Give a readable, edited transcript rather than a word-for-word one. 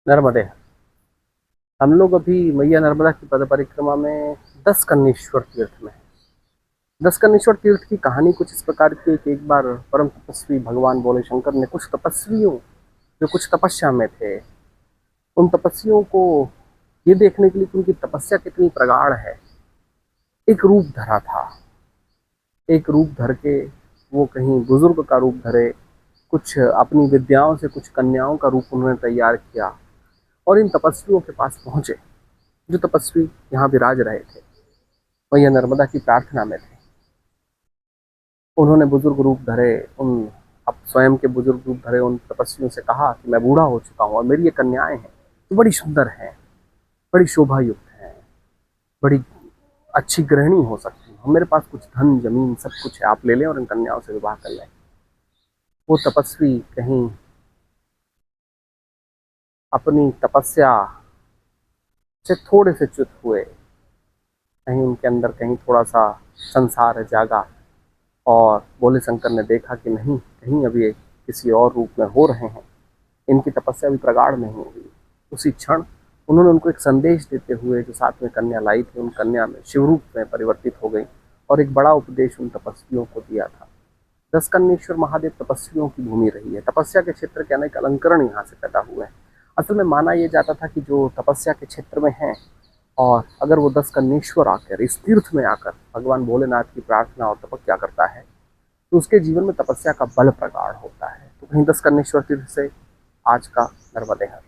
नर्मदे। हम लोग अभी मैया नर्मदा की पद परिक्रमा में 10 कन्नेश्वर तीर्थ में हैं। 10 कन्नेश्वर तीर्थ की कहानी कुछ इस प्रकार की है कि एक बार परम तपस्वी भगवान बोले शंकर ने कुछ तपस्वियों जो कुछ तपस्या में थे, उन तपस्वियों को ये देखने के लिए कि उनकी तपस्या कितनी प्रगाढ़ है, एक रूप धरा था। एक रूप धर के वो कहीं बुजुर्ग का रूप धरे, कुछ अपनी विद्याओं से कुछ कन्याओं का रूप उन्होंने तैयार किया और इन तपस्वियों के पास पहुंचे, जो तपस्वी यहाँ विराज रहे थे, मैया नर्मदा की प्रार्थना में थे। उन्होंने बुजुर्ग रूप धरे, उन अब स्वयं के बुजुर्ग रूप धरे उन तपस्वियों से कहा कि मैं बूढ़ा हो चुका हूँ और मेरी ये कन्याएं हैं जो बड़ी सुंदर हैं, बड़ी शोभा युक्त हैं, बड़ी अच्छी गृहिणी हो सकती हैं, मेरे पास कुछ धन जमीन सब कुछ है, आप ले लें और इन कन्याओं से विवाह कर लें। वो तपस्वी कहीं अपनी तपस्या से थोड़े से च्युत हुए, कहीं उनके अंदर कहीं थोड़ा सा संसार जागा और भोले शंकर ने देखा कि नहीं, कहीं अभी ये किसी और रूप में हो रहे हैं, इनकी तपस्या भी प्रगाढ़ नहीं हुई। उसी क्षण उन्होंने उनको एक संदेश देते हुए जो साथ में कन्या लाई थी, उन कन्या में शिवरूप में परिवर्तित हो गई और एक बड़ा उपदेश उन तपस्वियों को दिया था। 10 कन्नेश्वर महादेव तपस्वियों की भूमि रही है। तपस्या के क्षेत्र के अनेक अलंकरण यहाँ से पैदा हुए हैं। असल में माना यह जाता था कि जो तपस्या के क्षेत्र में है और अगर वो 10 कन्नेश्वर आकर इस तीर्थ में आकर भगवान भोलेनाथ की प्रार्थना और तपस्या करता है तो उसके जीवन में तपस्या का बल प्रगाढ़ होता है। तो कहीं 10 कन्नेश्वर तीर्थ से आज का नर्मदेहर।